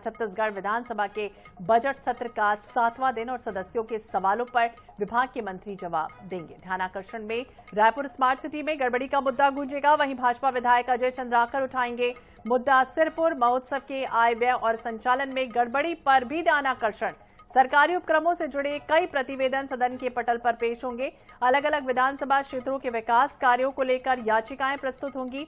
छत्तीसगढ़ विधानसभा के बजट सत्र का 7वां दिन और सदस्यों के सवालों पर विभाग के मंत्री जवाब देंगे। ध्यानाकर्षण में रायपुर स्मार्ट सिटी में गड़बड़ी का मुद्दा गूंजेगा। वहीं भाजपा विधायक अजय चंद्राकर उठाएंगे मुद्दा सिरपुर महोत्सव के आय व्यय और संचालन में गड़बड़ी पर भी ध्यानाकर्षण। सरकारी उपक्रमों से जुड़े कई प्रतिवेदन सदन के पटल पर पेश होंगे। अलग अलग विधानसभा क्षेत्रों के विकास कार्यों को लेकर याचिकाएं प्रस्तुत होंगी।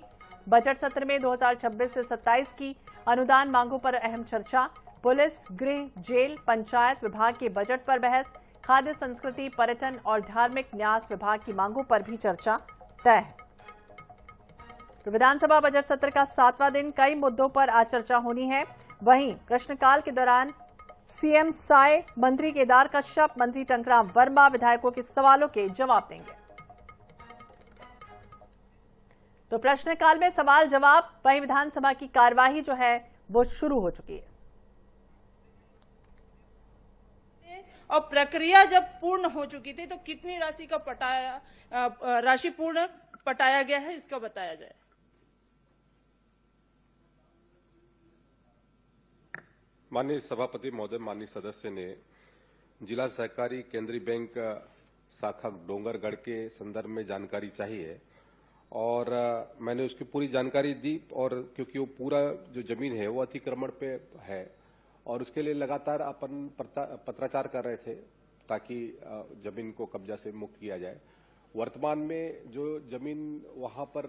बजट सत्र में 2026 से 27 की अनुदान मांगों पर अहम चर्चा। पुलिस, गृह, जेल, पंचायत विभाग के बजट पर बहस। खाद्य संस्कृति, पर्यटन और धार्मिक न्यास विभाग की मांगों पर भी चर्चा तय है। तो विधानसभा बजट सत्र का 7वां दिन, कई मुद्दों पर आज चर्चा होनी है। वहीं प्रश्नकाल के दौरान सीएम साय, मंत्री केदार कश्यप, मंत्री टंकराम वर्मा विधायकों के सवालों के जवाब देंगे। तो प्रश्नकाल में सवाल जवाब, वहीं विधानसभा की कार्यवाही जो है वो शुरू हो चुकी है। और प्रक्रिया जब पूर्ण हो चुकी थी तो कितनी राशि का राशि पूर्ण पटाया गया है, इसका बताया जाए। माननीय सभापति महोदय, माननीय सदस्य ने जिला सहकारी केंद्रीय बैंक शाखा डोंगरगढ़ के संदर्भ में जानकारी चाहिए और मैंने उसकी पूरी जानकारी दी। और क्योंकि वो पूरा जो जमीन है वो अतिक्रमण पे है और उसके लिए लगातार अपन पत्राचार कर रहे थे ताकि जमीन को कब्जा से मुक्त किया जाए। वर्तमान में जो जमीन वहां पर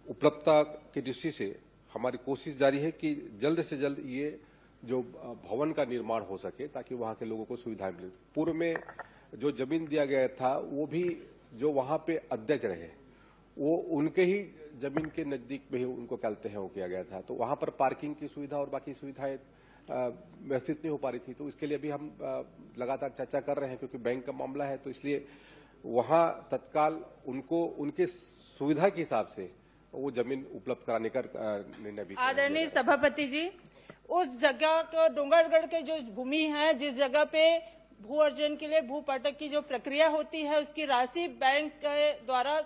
उपलब्धता की दृष्टि से हमारी कोशिश जारी है कि जल्द से जल्द ये जो भवन का निर्माण हो सके ताकि वहां के लोगों को सुविधाएं मिले। पूर्व में जो जमीन दिया गया था वो भी जो वहां पे अध्यक्ष रहे वो उनके ही जमीन के नजदीक में ही उनको कहते हैं वो किया गया था। तो वहां पर पार्किंग की सुविधा और बाकी सुविधाएं व्यवस्थित नहीं हो पा रही थी। तो इसके लिए भी हम लगातार चर्चा कर रहे हैं क्योंकि बैंक का मामला है। तो इसलिए वहां तत्काल उनको उनके सुविधा के हिसाब से वो जमीन उपलब्ध कराने का निर्णय भी। आदरणीय सभापति जी, उस जगह को डोंगरगढ़ के जो भूमि है, जिस जगह पे भू अर्जन के लिए भू पटक की जो प्रक्रिया होती है, उसकी राशि बैंक के द्वारा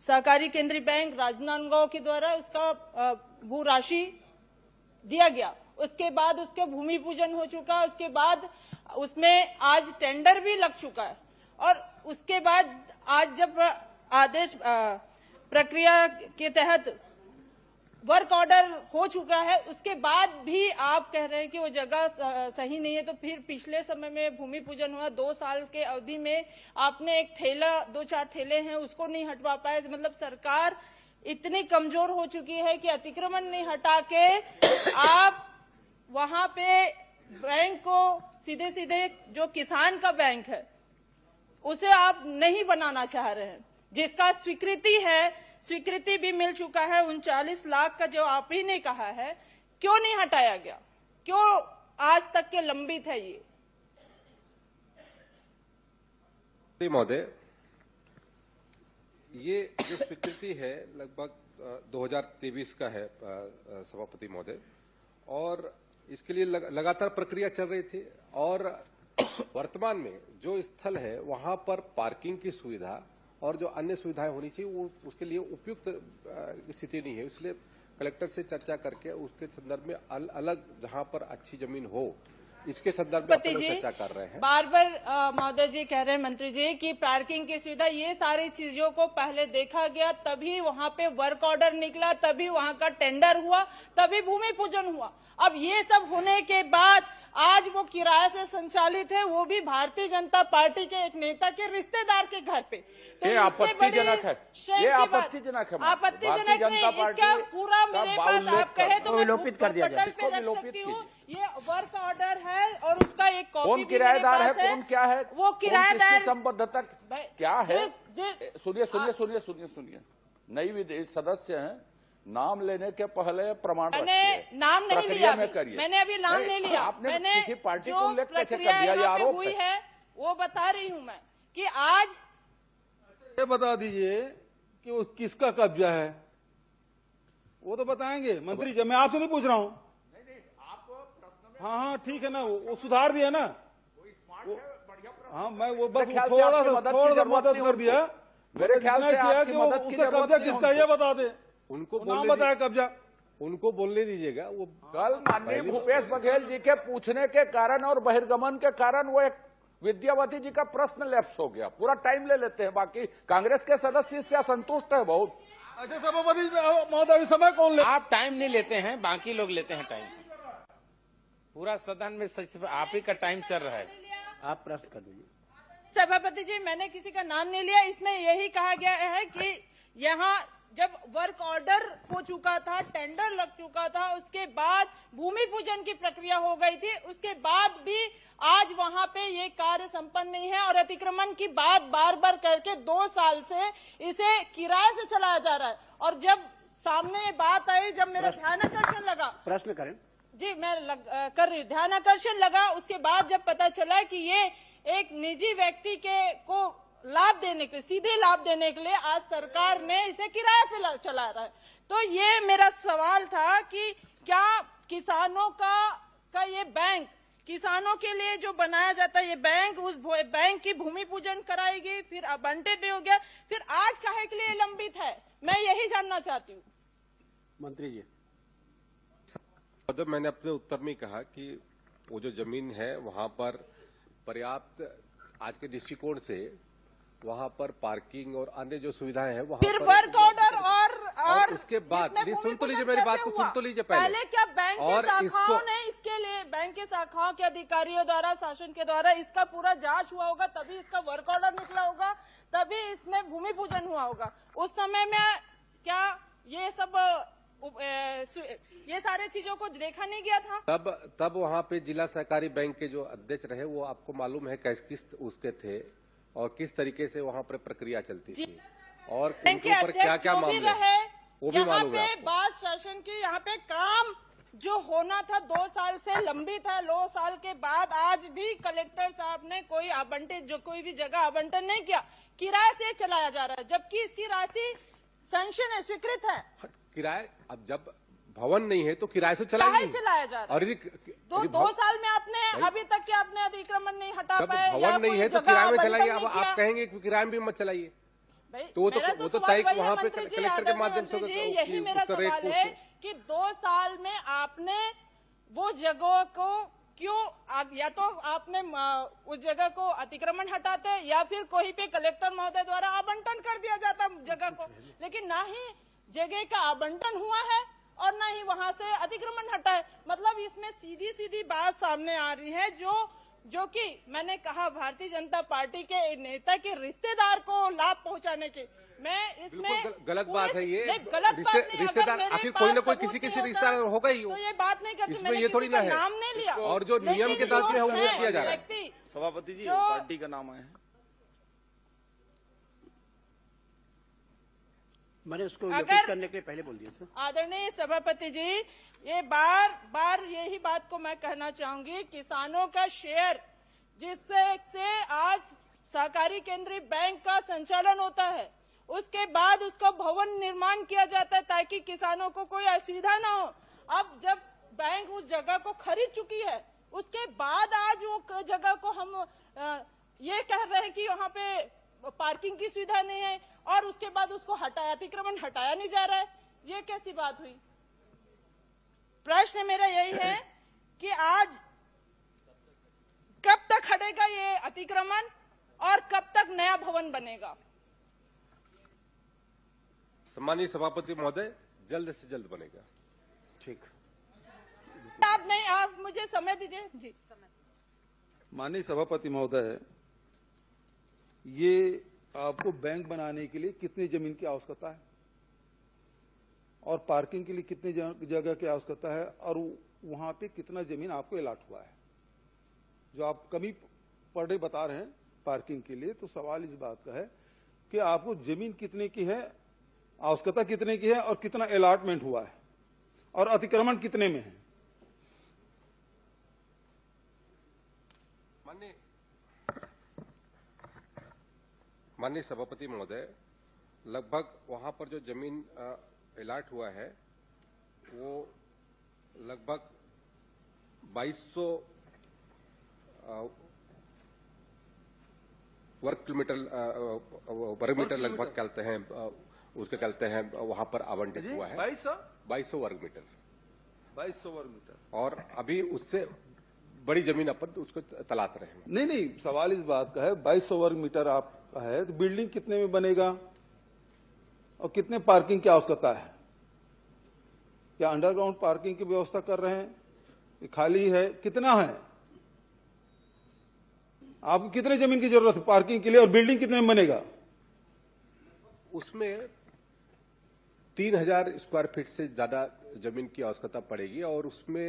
सहकारी केंद्रीय बैंक राजनांदगांव के द्वारा उसका भू राशि दिया गया। उसके बाद उसके भूमि पूजन हो चुका। उसके बाद उसमें आज टेंडर भी लग चुका है और उसके बाद आज जब आदेश प्रक्रिया के तहत वर्क ऑर्डर हो चुका है, उसके बाद भी आप कह रहे हैं कि वो जगह सही नहीं है। तो फिर पिछले समय में भूमि पूजन हुआ, 2 साल के अवधि में आपने एक ठेला, 2-4 ठेले हैं उसको नहीं हटवा पाए। मतलब सरकार इतनी कमजोर हो चुकी है कि अतिक्रमण नहीं हटा के आप वहां पे बैंक को सीधे सीधे जो किसान का बैंक है उसे आप नहीं बनाना चाह रहे हैं, जिसका स्वीकृति भी मिल चुका है। 39 लाख का जो आप ही ने कहा है, क्यों नहीं हटाया गया? क्यों आज तक के लंबित है ये? महोदय, ये जो स्वीकृति है लगभग 2023 का है सभापति महोदय, और इसके लिए लगातार प्रक्रिया चल रही थी। और वर्तमान में जो स्थल है वहां पर पार्किंग की सुविधा और जो अन्य सुविधाएं होनी चाहिए वो उसके लिए उपयुक्त स्थिति नहीं है। इसलिए कलेक्टर से चर्चा करके उसके संदर्भ में अलग जहां पर अच्छी जमीन हो इसके संदर्भ में अपन चर्चा कर रहे हैं। बार महोदय जी कह रहे हैं, मंत्री जी, कि पार्किंग की सुविधा, ये सारी चीजों को पहले देखा गया, तभी वहां पे वर्क ऑर्डर निकला, तभी वहां का टेंडर हुआ, तभी भूमि पूजन हुआ। अब ये सब होने के बाद आज वो किराए से संचालित है, वो भी भारतीय जनता पार्टी के एक नेता के रिश्तेदार के घर पे। तो ये आपत्तिजनक है, ये आपत्तिजनक है। आपत्तिजनक नहीं, इसका पूरा मेरे पास आप कहे तो मैं पटल पे रख सकती हूँ। ये वर्क ऑर्डर है और उसका एक कॉपी। कौन किराएदार है, कौन क्या है, वो किराएदार संबद्धता क्या है? सुनिए, नई विधेयक सदस्य हैं, नाम लेने के पहले प्रमाण मैंने नाम नहीं लिया, मैंने अभी नाम नहीं लिया। आपने मैंने किसी पार्टी जो को उल्लेख कैसे कर प्रक्रिया दिया? ये यहाँ पे आरोप हुई है वो बता रही हूँ मैं कि आज ये बता दीजिए कि वो किसका कब्जा है, वो तो बताएंगे मंत्री जी। मैं आपसे नहीं पूछ रहा हूँ। हाँ ठीक है ना, वो सुधार दिया ना। हाँ, मैं वो बस थोड़ा सा मदद कर दिया। मेरे ख्याल से आपकी मदद की उसका कब्जा किसका ये बता दे, उनको नाम बताया कब्जा। उनको बोलने दीजिएगा। वो कल माननीय भूपेश बघेल जी के पूछने के कारण और बहिर्गमन के कारण वो एक विद्यावती जी का प्रश्न लैप्स हो गया। पूरा टाइम ले लेते हैं, बाकी कांग्रेस के सदस्य इससे असंतुष्ट है बहुत। अच्छा सभापति महोदय, समय कौन ले? आप टाइम नहीं लेते हैं, बाकी लोग लेते हैं टाइम। पूरा सदन में सच आप ही का टाइम चल रहा है। आप प्रश्न कर दीजिए। सभापति जी, मैंने किसी का नाम नहीं लिया। इसमें यही कहा गया है कि यहाँ जब वर्क ऑर्डर हो चुका था, टेंडर लग चुका था, उसके बाद भूमि पूजन की प्रक्रिया हो गई थी, उसके बाद भी आज वहां पे ये कार्य संपन्न नहीं है और अतिक्रमण की बात बार बार करके 2 साल से इसे किराए से चलाया जा रहा है। और जब सामने ये बात आई, जब मेरा ध्यानाकर्षण लगा, प्रश्न करें जी मैं कर रही हूँ, ध्यानाकर्षण लगा, उसके बाद जब पता चला कि ये एक निजी व्यक्ति को लाभ देने के लिए, सीधे लाभ देने के लिए आज सरकार ने इसे किराए पे चला रहा है। तो ये मेरा सवाल था कि क्या किसानों का ये बैंक, किसानों के लिए जो बनाया जाता है ये बैंक, उस बैंक की भूमि पूजन कराएगी, फिर आवंटित हो गया, फिर आज काहे के लिए लंबित है? मैं यही जानना चाहती हूँ। मंत्री जी। मैंने अपने उत्तर में कहा कि वो जो जमीन है वहां पर पर्याप्त आज के दृष्टिकोण से वहां पर पार्किंग और अन्य जो सुविधाएं हैं वहां फिर पर वर्क ऑर्डर और उसके बाद इसमें सुन तो लीजिए, भूमि मेरी बात को पूजन सुन तो लीजिए पहले क्या बैंक और के शाखाओं इसको ने इसके लिए, बैंक के शाखाओं के अधिकारियों द्वारा, शासन के द्वारा इसका पूरा जांच हुआ होगा, तभी इसका वर्क ऑर्डर निकला होगा, तभी इसमें भूमि पूजन हुआ होगा। उस समय में क्या ये सब ये सारे चीजों को देखा नहीं गया था? तब वहां पे जिला सहकारी बैंक के जो अध्यक्ष रहे वो आपको मालूम है किस उसके थे और किस तरीके से वहां पर प्रक्रिया चलती थी और उनके ऊपर क्या क्या मामले हैं वो भी मालूम है आपको। बात शासन की, यहाँ पे काम जो होना था 2 साल से लंबित है। 2 साल के बाद आज भी कलेक्टर साहब ने कोई आवंटित, जो कोई भी जगह आवंटन नहीं किया, किराए से चलाया जा रहा है, जबकि इसकी राशि सैंक्शन है, स्वीकृत है। किराए, अब जब भवन नहीं है तो किराए से चलाया जा रहा है। और दो साल में आपने अभी तक के आपने अतिक्रमण नहीं हटा पाए, भवन नहीं है तो किराए में चलाइए। अब आप कहेंगे कि किराए में मत चलाइए, तो वो तो तय वहाँ पे कलेक्टर के माध्यम से यही मेरा सवाल है कि 2 साल में आपने वो जगह को क्यों, या तो आपने उस जगह को अतिक्रमण हटाते या फिर कोई पे कलेक्टर महोदय द्वारा आवंटन कर दिया जाता जगह को, लेकिन ना ही जगह का आवंटन हुआ है और ना ही वहां से अतिक्रमण हटा है। मतलब इसमें सीधी सीधी बात सामने आ रही है, जो कि मैंने कहा भारतीय जनता पार्टी के नेता के रिश्तेदार को लाभ पहुंचाने के, मैं इसमें गलत बात है ये। गलत बात नहीं, रिश्तेदार आखिर कोई ना कोई किसी रिश्तेदार होगा ही, तो ये बात नहीं करती, इसमें ये थोड़ी ना है, नाम नहीं लिया और जो नियम के तहत में है वो किया जा रहा है। सभापति जी पार्टी का नाम है, मैंने उसको रिपीट करने के लिए पहले बोल दिया था। आदरणीय सभापति जी, ये बार बार यही बात को मैं कहना चाहूंगी, किसानों का शेयर जिससे आज सहकारी केंद्रीय बैंक का संचालन होता है, उसके बाद उसका भवन निर्माण किया जाता है ताकि किसानों को कोई असुविधा ना हो। अब जब बैंक उस जगह को खरीद चुकी है, उसके बाद आज वो जगह को हम ये कह रहे हैं कि वहाँ पे पार्किंग की सुविधा नहीं है और उसके बाद उसको अतिक्रमण हटाया नहीं जा रहा है, ये कैसी बात हुई? प्रश्न मेरा यही है कि आज कब तक हटेगा ये अतिक्रमण और कब तक नया भवन बनेगा? सम्मानीय सभापति महोदय, जल्द से जल्द बनेगा। ठीक, आप मुझे समय दीजिए जी। माननीय सभापति महोदय, ये आपको बैंक बनाने के लिए कितनी जमीन की आवश्यकता है और पार्किंग के लिए कितनी जगह की आवश्यकता है और वहां पे कितना जमीन आपको अलॉट हुआ है? जो आप कमी पर डे बता रहे हैं पार्किंग के लिए, तो सवाल इस बात का है कि आपको जमीन कितने की है, आवश्यकता कितने की है और कितना अलॉटमेंट हुआ है और अतिक्रमण कितने में है? माननीय सभापति महोदय, लगभग वहां पर जो जमीन अलॉट हुआ है वो लगभग 2200 वर्ग मीटर लगभग कहते हैं, उसके कहते हैं वहां पर आवंटित हुआ है। 2200 2200 वर्ग मीटर 2200 वर्ग मीटर। और अभी उससे बड़ी जमीन अपन उसको तलाश रहे हैं। नहीं, सवाल इस बात का है 2200 वर्ग मीटर आपका है तो बिल्डिंग कितने में बनेगा और कितने पार्किंग की आवश्यकता है? क्या अंडरग्राउंड पार्किंग की व्यवस्था कर रहे हैं? ये खाली है, कितना है? आपको कितने जमीन की जरूरत है पार्किंग के लिए और बिल्डिंग कितने में बनेगा? उसमें 3000 स्क्वायर फीट से ज्यादा जमीन की आवश्यकता पड़ेगी और उसमें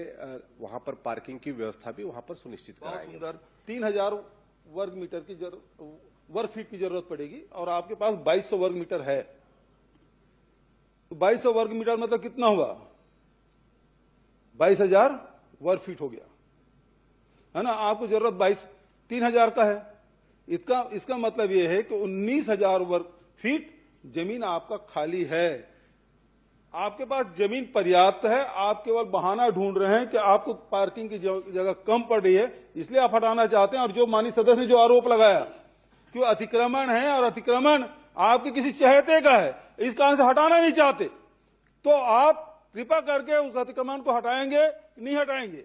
वहां पर पार्किंग की व्यवस्था भी वहां पर सुनिश्चित बहुत कराएंगे। सुंदर। 3000 वर्ग मीटर की वर्ग फीट की जरूरत पड़ेगी और आपके पास 2200 वर्ग मीटर है, तो 2200 वर्ग मीटर मतलब कितना हुआ? 22,000 वर्ग फीट हो गया, है ना? आपको जरूरत 3000 का है। इसका मतलब यह है कि 19,000 वर्ग फीट जमीन आपका खाली है। आपके पास जमीन पर्याप्त है, आप केवल बहाना ढूंढ रहे हैं कि आपको पार्किंग की जगह कम पड़ रही है, इसलिए आप हटाना चाहते हैं। और जो माननीय सदस्य ने जो आरोप लगाया कि वो अतिक्रमण है और अतिक्रमण आपके किसी चहेते का है, इस कारण से हटाना नहीं चाहते, तो आप कृपा करके उस अतिक्रमण को हटाएंगे नहीं हटाएंगे?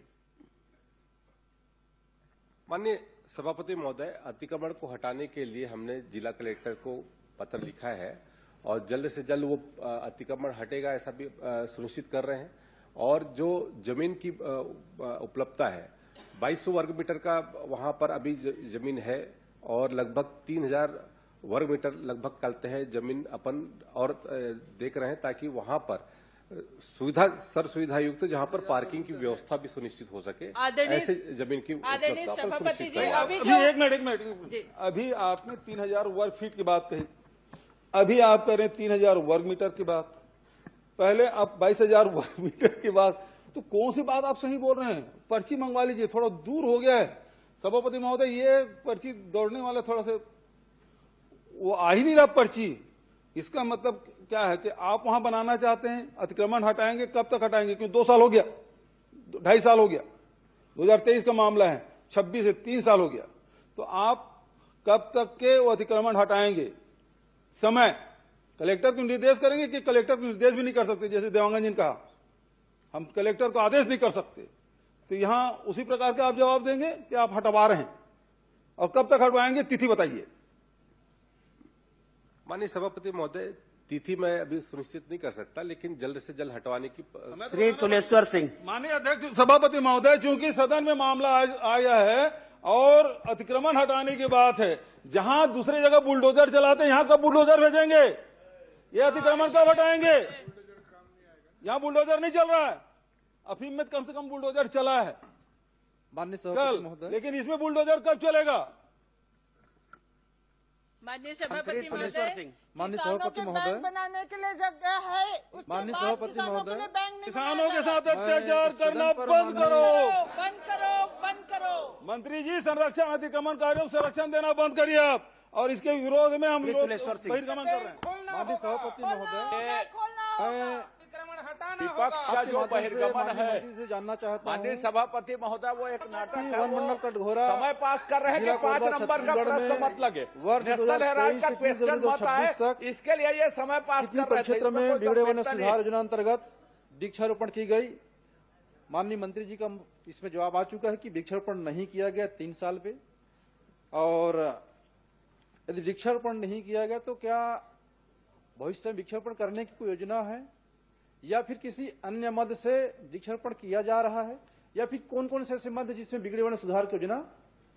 माननीय सभापति महोदय, अतिक्रमण को हटाने के लिए हमने जिला कलेक्टर को पत्र लिखा है और जल्द से जल्द वो अतिक्रमण हटेगा ऐसा भी सुनिश्चित कर रहे हैं। और जो जमीन की उपलब्धता है 2200 वर्ग मीटर का वहां पर अभी जमीन है और लगभग 3000 वर्ग मीटर लगभग कहते हैं जमीन अपन और देख रहे हैं ताकि वहां पर सुविधा युक्त जहां पर पार्किंग की व्यवस्था भी सुनिश्चित हो सके, ऐसे जमीन की उपलब्धता पर सुनिश्चित करें। अभी एक मिनट अभी आपने 3000 वर्ग फीट की बात कही, अभी आप कर रहे हैं 3000 वर्ग मीटर की बात, पहले आप 22,000 वर्ग मीटर की बात, तो कौन सी बात आप सही बोल रहे हैं? पर्ची मंगवा लीजिए, थोड़ा दूर हो गया है सभापति महोदय, ये पर्ची दौड़ने वाले थोड़ा से वो आ ही नहीं रहा पर्ची। इसका मतलब क्या है कि आप वहां बनाना चाहते हैं, अतिक्रमण हटाएंगे, कब तक हटाएंगे? क्योंकि 2 साल हो गया, 2.5 साल हो गया, 2023 का मामला है, 26 से 3 साल हो गया, तो आप कब तक के वो अतिक्रमण हटाएंगे? समय कलेक्टर को निर्देश करेंगे कि कलेक्टर को निर्देश भी नहीं कर सकते, जैसे देवांगन जी ने कहा हम कलेक्टर को आदेश नहीं कर सकते, तो यहां उसी प्रकार का आप जवाब देंगे कि आप हटवा रहे हैं और कब तक हटवाएंगे, तिथि बताइए। माननीय सभापति महोदय, तिथि मैं अभी सुनिश्चित नहीं कर सकता, लेकिन जल्द से जल्द हटवाने की श्री तुलेश्वर सिंह। माननीय अध्यक्ष सभापति महोदय, चूंकि सदन में मामला आया है और अतिक्रमण हटाने की बात है, जहां दूसरी जगह बुलडोजर चलाते हैं, यहां कब बुलडोजर भेजेंगे? ये अतिक्रमण कब हटाएंगे? यहां बुलडोजर नहीं चल रहा है, अफीम में कम से कम बुलडोजर चला है माननीय सभापति महोदय, लेकिन इसमें बुलडोजर कब चलेगा? माननीय सभापति माननीय महोदय, सभापति महोदय, बनाने के लिए जगह है, उसके माननीय बाद सभापति किसानों के महोदय, लिए बैंक नहीं किसानों के बनाया साथ अत्याचार सदन करना पर बंद करो। बंद करो। मंत्री जी, संरक्षण अतिक्रमणकारियों को संरक्षण देना बंद करिए आप, और इसके विरोध में हम लोग तुलेश्वर सिंह। बहिर्गमन कर रहे हैं। माननीय सभापति महोदय, मैं विपक्ष का जो बहिर्गमन है, मंत्री से जानना चाहता माननीय हूँ, सभापति महोदय, वो एक नाटक है, वन मंडल का ढोरा समय पास कर रहे हैं कि 5 नंबर का प्रश्न मत लगे, वर्ष नेशनल हेराल्ड का 2023 क्वेश्चन मत आए, 2026 इसके लिए ये समय पास कर रहे थे। क्षेत्र में इसमें कोई बिगड़े वन गंभीरता नहीं सुधार है। योजना अंतर्गत वृक्षारोपण की गई। माननीय मंत्री जी का इसमें जवाब आ चुका है कि वृक्षारोपण नहीं किया गया 3 साल पे, और यदि वृक्षारोपण नहीं किया गया तो क्या भविष्य में वृक्षारोपण करने की कोई योजना है, या फिर किसी अन्य मद से वृक्षारोपण किया जा रहा है, या फिर कौन कौन से ऐसे मद जिसमें बिगड़े वन सुधार की योजना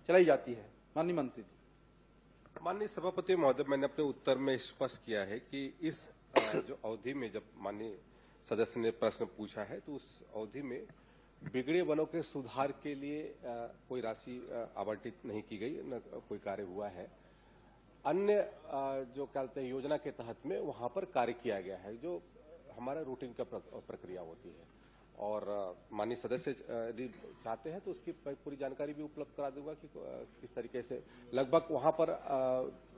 चलाई जाती है? माननीय मंत्री जी। माननीय सभापति महोदय, मैंने अपने उत्तर में स्पष्ट किया है कि इस जो अवधि में जब माननीय सदस्य ने प्रश्न पूछा है तो उस अवधि में बिगड़े वनों के सुधार के लिए कोई राशि आवंटित नहीं की गई, न कोई कार्य हुआ है। अन्य जो कहते हैं योजना के तहत में वहां पर कार्य किया गया है, जो हमारा रूटीन का प्रक्रिया होती है। और माननीय सदस्य यदि चाहते हैं तो उसकी पूरी जानकारी भी उपलब्ध करा दूंगा कि किस तरीके से लगभग वहां पर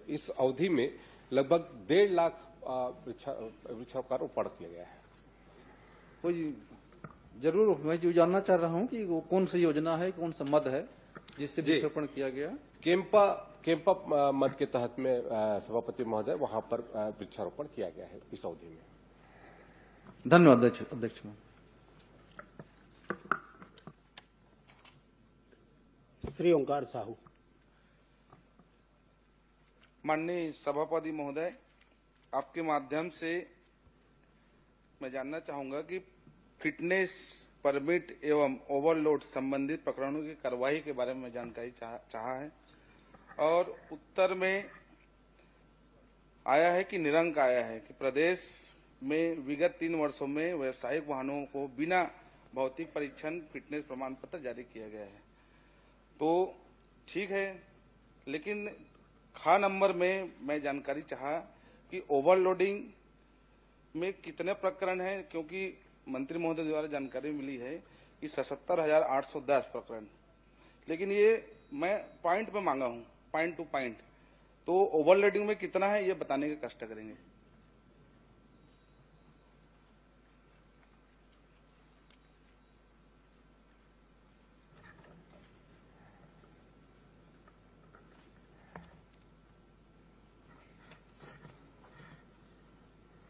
इस अवधि में लगभग 1.5 लाख वृक्षारोपण किया गया है। कोई जरूर मैं जो जानना चाह रहा हूं कि वो कौन सी योजना है, कौन सा मद है जिससे वृक्षारोपण किया गया? केम्पा मद के तहत में सभापति महोदय वहां पर वृक्षारोपण किया गया है इस अवधि में। धन्यवाद अध्यक्ष। श्री ओंकार साहू। माननीय सभापति महोदय, आपके माध्यम से मैं जानना चाहूंगा कि फिटनेस परमिट एवं ओवरलोड संबंधित प्रकरणों की कार्रवाई के बारे में जानकारी चाहा है और उत्तर में आया है कि निरंक आया है कि प्रदेश में विगत 3 वर्षों में व्यावसायिक वाहनों को बिना भौतिक परीक्षण फिटनेस प्रमाण पत्र जारी किया गया है। तो ठीक है, लेकिन खा नंबर में मैं जानकारी चाहा कि ओवरलोडिंग में कितने प्रकरण हैं, क्योंकि मंत्री महोदय द्वारा जानकारी मिली है कि 77,810 प्रकरण, लेकिन ये मैं पॉइंट पे मांगा हूं, पॉइंट टू पॉइंट। तो ओवरलोडिंग में कितना है ये बताने का कष्ट करेंगे।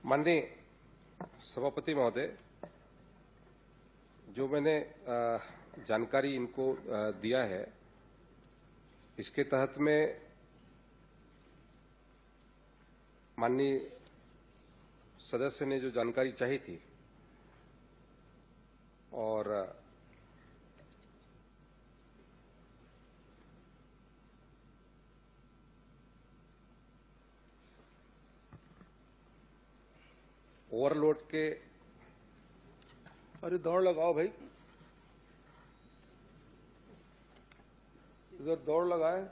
माननीय सभापति महोदय, जो मैंने जानकारी इनको दिया है, इसके तहत में माननीय सदस्य ने जो जानकारी चाही थी और ओवरलोड के, अरे दौड़ लगाओ भाई, इधर दौड़ लगाए।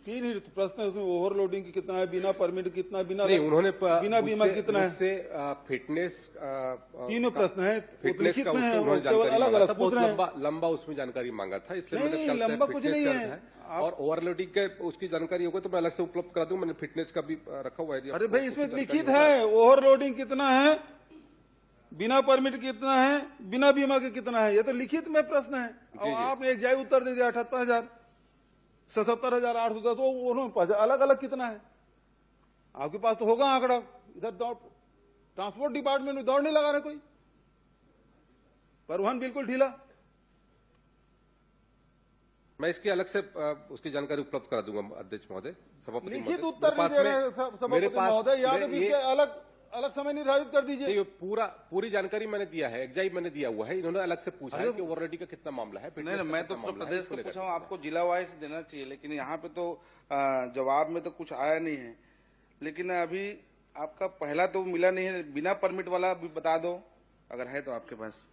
3 ही प्रश्न है उसमें, ओवरलोडिंग की कितना है, बिना परमिट कितना, बिना नहीं, उन्होंने बिना बीमा कितना है, उससे फिटनेस तीनों प्रश्न है, फिटनेस का उसमें उन्होंने जानकारी अलग अलग बहुत लंबा उसमें जानकारी मांगा था, इसलिए मैंने कल लंबा कुछ नहीं है। और ओवरलोडिंग के उसकी जानकारी होगा तो मैं अलग से उपलब्ध करा दूंगा। मैंने फिटनेस का भी रखा हुआ है। अरे भाई इसमें लिखित है ओवरलोडिंग कितना है, बिना परमिट कितना है, बिना बीमा के कितना है, ये तो लिखित में प्रश्न है। और आपने एक जाय उत्तर दे दिया 78,000, 77,810, तो उन्होंने अलग अलग कितना है, आपके पास तो होगा आंकड़ा। इधर दौड़, ट्रांसपोर्ट डिपार्टमेंट में दौड़ नहीं लगा रहे कोई, परिवहन बिल्कुल ढीला। मैं इसकी अलग से उसकी जानकारी उपलब्ध करा दूंगा अध्यक्ष महोदय। सभापति लिखित उत्तर नहीं दे रहे सभापति महोदय, या तो इसके अलग अलग समय निर्धारित कर दीजिए। पूरी जानकारी मैंने दिया है, एग्जाई मैंने दिया हुआ है। इन्होंने अलग से पूछा है कि ओवरलोडिंग का कितना मामला है। नहीं, मैं तो प्रदेश को पूछा हूँ, आपको जिला वाइज देना चाहिए, लेकिन यहाँ पे तो जवाब में तो कुछ आया नहीं है। लेकिन अभी आपका पहला तो मिला नहीं है, बिना परमिट वाला भी बता दो अगर है तो आपके पास।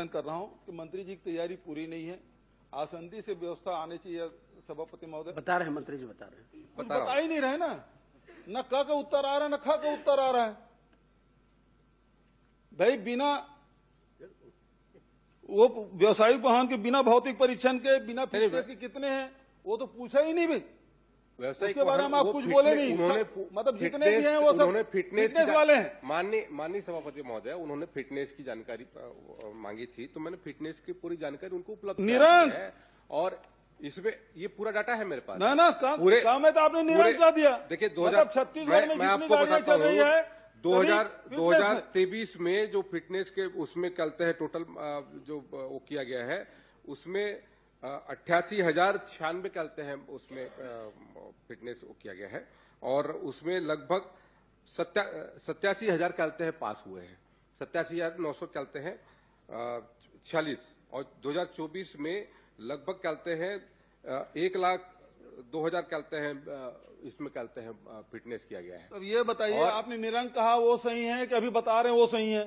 कर रहा हूं कि मंत्री जी की तैयारी पूरी नहीं है, आसंदी से व्यवस्था आनी चाहिए। सभापति महोदय बता रहे हैं, मंत्री जी बता रहे हैं, बता ही नहीं रहे ना, न क का उत्तर आ रहा है न ख का उत्तर आ रहा है। भाई बिना वो व्यवसायिक वाहन के बिना भौतिक परीक्षण के, बिना फिटनेस के कितने हैं वो तो पूछा ही नहीं भाई। उसके बारे में आप कुछ बोले नहीं, मतलब जितने भी हैं वो सब फिटनेस वाले हैं। माननीय सभापति महोदय, उन्होंने फिटनेस की जानकारी मांगी थी, तो मैंने फिटनेस की पूरी जानकारी उनको उपलब्ध कराई है। और इसमें ये पूरा डाटा है मेरे पास। ना काम है तो आपने निरंक कर दिया। देखिए, छत्तीसगढ़ में जितनी गाड़ियां चल रही है 2023 में जो फिटनेस के उसमें चलते हैं, टोटल जो वो किया गया है उसमें 88,096 चलते हैं, उसमें फिटनेस वो किया गया है। और उसमें लगभग 87,000 चलते हैं पास हुए हैं, 87,900 चलते हैं 46। और 2024 में लगभग चलते हैं 1,02,000 चलते हैं, इसमें चलते हैं फिटनेस किया गया है। अब ये बताइए, आपने निरंक कहा वो सही है कि अभी बता रहे हैं वो सही है?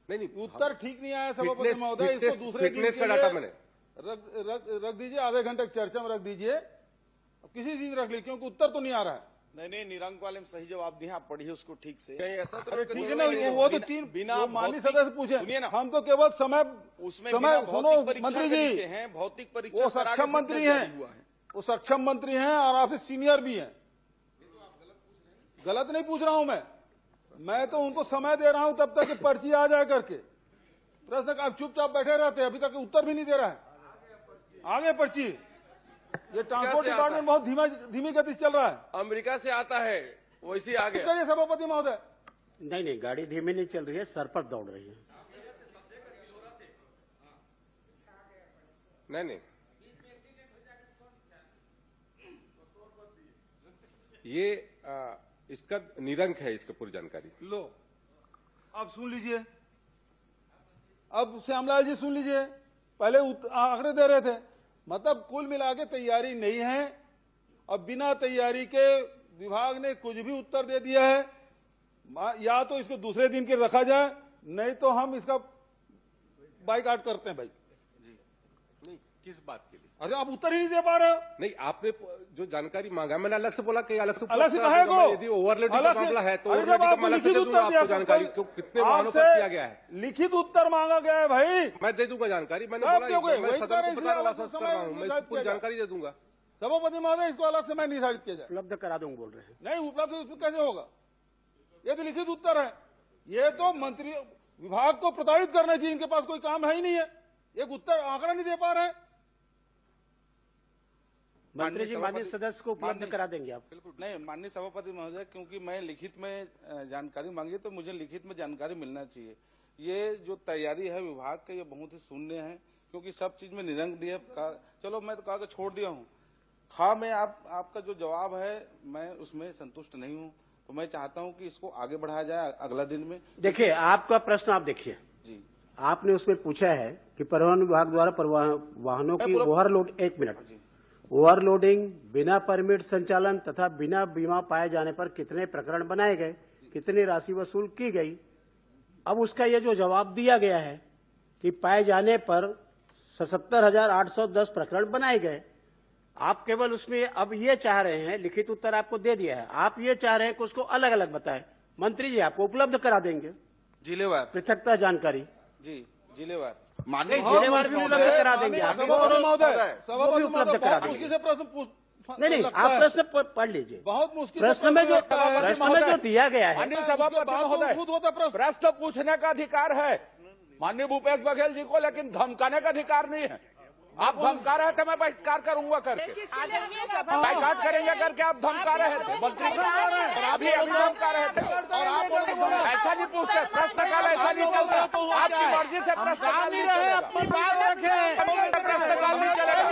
नहीं, उत्तर ठीक नहीं आया सभापति महोदय। इसको दूसरे फिटनेस का डाटा मैंने रख दीजिए, आधे घंटे की चर्चा में रख दीजिए, किसी चीज रख ली, क्योंकि उत्तर तो नहीं आ रहा है। नहीं, निरंक वाले में सही जवाब दिया, आप पढ़िए उसको ठीक से। ऐसा तो ठीक है ना, वो तो तीन बिना माननीय सदस्य पूछे, हम तो केवल समय उसमें सुनो मंत्री जी हैं, भौतिक परीक्षा वो सक्षम मंत्री हैं, वो सक्षम मंत्री हैं और आपसे सीनियर भी हैं। गलत नहीं पूछ रहा हूं मैं तो उनको समय दे रहा हूं तब तक कि पर्ची आ जाए करके। प्रश्न का आप चुपचाप बैठे रहते हैं, अभी तक उत्तर भी नहीं दे रहा है। आगे पर्ची, ये ट्रांसपोर्ट डिपार्टमेंट बहुत धीमी गति से चल रहा है। अमेरिका से आता है वैसे आगे। करिए सभापति महोदय। नहीं, गाड़ी धीमी नहीं चल रही है, सर पर दौड़ रही है। नहीं, ये इसका निरंक है, इसका पूरी जानकारी लो, अब सुन लीजिए। अब श्यामलाल जी सुन लीजिए, पहले आंकड़े दे रहे थे, मतलब कुल मिला के तैयारी नहीं है। अब बिना तैयारी के विभाग ने कुछ भी उत्तर दे दिया है। या तो इसको दूसरे दिन के रखा जाए, नहीं तो हम इसका बाइकआउट करते हैं भाई। नहीं, किस बात के लिए? अरे आप उत्तर ही नहीं दे पा रहे हो। नहीं, आपने जो जानकारी मांगा, मैंने अलग से बोला कि अलग से कहे को यदि ओवरलोडिंग का मामला है तो ओवरलोडिंग का अलग से दे दूंगा आपको जानकारी, क्यों कितने वाहनों पर किया गया है। लिखित उत्तर मांगा गया है भाई, मैं दे दूंगा जानकारी। मैंने बोला मैं सदन को प्रकार आश्वस्त कर रहा हूँ, मैं इसकी पूरी जानकारी दे दूंगा। सभापति महोदय, इसको अलग से मैं निर्धारित किया जाए। उपलब्ध करा दूंगा बोल रहे हैं। नहीं, उपलब्ध कैसे होगा? ये तो लिखित उत्तर है। ये तो मंत्री विभाग को प्रताड़ित करना चाहिए, इनके पास कोई काम है ही नहीं है। एक उत्तर आंकड़ा नहीं दे पा रहे हैं। मंत्री जी माननीय सदस्य को उपलब्ध करा देंगे आप? नहीं माननीय सभापति महोदय, क्योंकि मैं लिखित में जानकारी मांगी तो मुझे लिखित में जानकारी मिलना चाहिए। ये जो तैयारी है विभाग का, ये बहुत ही शून्य है, क्योंकि सब चीज में निरंक दिया। चलो मैं तो कहा छोड़ दिया हूँ। में आपका जो जवाब है मैं उसमें संतुष्ट नहीं हूँ, तो मैं चाहता हूँ कि इसको आगे बढ़ाया जाए अगला दिन में। देखिए, आपका प्रश्न आप देखिए जी, आपने उसमें पूछा है कि परिवहन विभाग द्वारा वाहनों की ओवरलोड, 1 मिनट, ओवरलोडिंग, बिना परमिट संचालन तथा बिना बीमा पाए जाने पर कितने प्रकरण बनाए गए, कितनी राशि वसूल की गई। अब उसका ये जो जवाब दिया गया है कि पाए जाने पर 77,810 प्रकरण बनाए गए। आप केवल उसमें अब ये चाह रहे हैं, लिखित उत्तर आपको दे दिया है, आप ये चाह रहे हैं कि उसको अलग अलग बताएं। मंत्री जी आपको उपलब्ध करा देंगे जिलेवार पृथकता जानकारी। जी, जिलेवार जिलेवार भी उपलब्ध करा देंगे आप, वो भी उपलब्ध करा देंगे। नहीं, आप प्रश्न पढ़ लीजिए। बहुत मुश्किल प्रश्न में जो दिया गया है, माननीय सभापति महोदय, प्रश्न पूछने का अधिकार है माननीय भूपेश बघेल जी को, लेकिन धमकाने का अधिकार नहीं है। आप धमका रहे थे, मैं बहिष्कार करूंगा करके, बाइकाट करेंगे करके आप धमका रहे थे मंत्री, अभी धमका रहे थे। और आप ऐसा नहीं पूछते, प्रश्नकाल ऐसा नहीं चलता। आपकी मर्जी से प्रश्नकाल नहीं रहे, अपनी बात रखें, प्रश्नकाल नहीं चलेगा,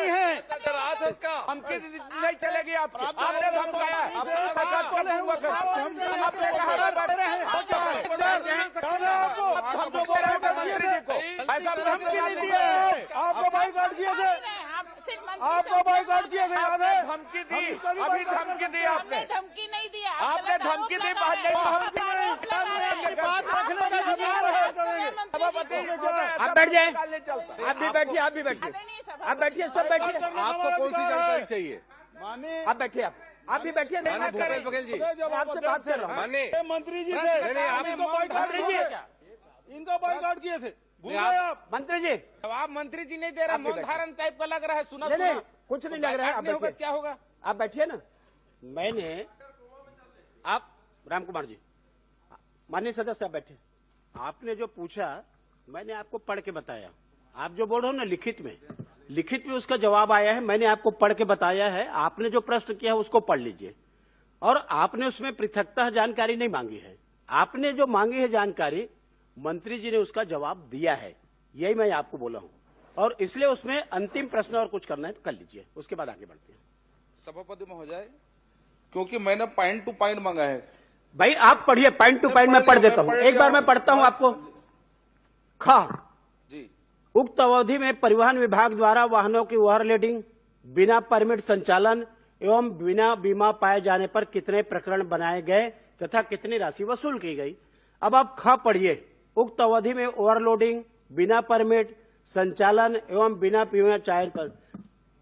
धमकी नहीं चलेगी आपकी। आपने धमकाया, बाइकाट करूंगा करके, आपने कहा मंत्री जी को ऐसा धमकी नहीं दी है। आपको बाइकाट किया थे, आपको बाइकाट किया था, याद है? धमकी दी, अभी धमकी दी आपने, धमकी नहीं दिया, आपने धमकी दी, बात रखने का अधिकार है। आप बैठ जाए, आप भी बैठिए, आप भी बैठिए, आप बैठिए, सब बैठिए। आपको कौन सी जानकारी चाहिए? आप बैठिए, आप भी बैठिए। भूपेश बघेल जी, आपसे बात कर रहा हूँ। मंत्री जी थे, इनका बाइकाट किए थे, भूल गए आप? मंत्री जी, आप मंत्री जी नहीं दे रहे, मौन धारण टाइप का लग रहा है। सुना नहीं, कुछ नहीं लग रहा है। आप बैठिए, क्या होगा? आप बैठिए ना। मैंने, आप राम कुमार जी, माननीय सदस्य आप बैठे। आपने जो पूछा मैंने आपको पढ़ के बताया। आप जो बोल रहे हो ना लिखित में उसका जवाब आया है, मैंने आपको पढ़ के बताया है। आपने जो प्रश्न किया है उसको पढ़ लीजिए। और आपने उसमें पृथकता जानकारी नहीं मांगी है, आपने जो मांगी है जानकारी, मंत्री जी ने उसका जवाब दिया है, यही मैं आपको बोला हूं। और इसलिए उसमें अंतिम प्रश्न और कुछ करना है तो कर लीजिए, उसके बाद आगे बढ़ते हैं। सभापति महोदय, क्योंकि मैंने पॉइंट टू पॉइंट मांगा है। भाई आप पढ़िए, पॉइंट टू पॉइंट मैं पढ़ देता हूं। एक बार मैं पढ़ता हूं आपको। जी, उक्त अवधि में परिवहन विभाग द्वारा वाहनों की ओवरलोडिंग, बिना परमिट संचालन एवं बिना बीमा पाए जाने पर कितने प्रकरण बनाए गए तथा कितनी राशि वसूल की गई। अब आप पढ़िए। उक्त अवधि में ओवरलोडिंग, बिना परमिट संचालन एवं बिना बीमा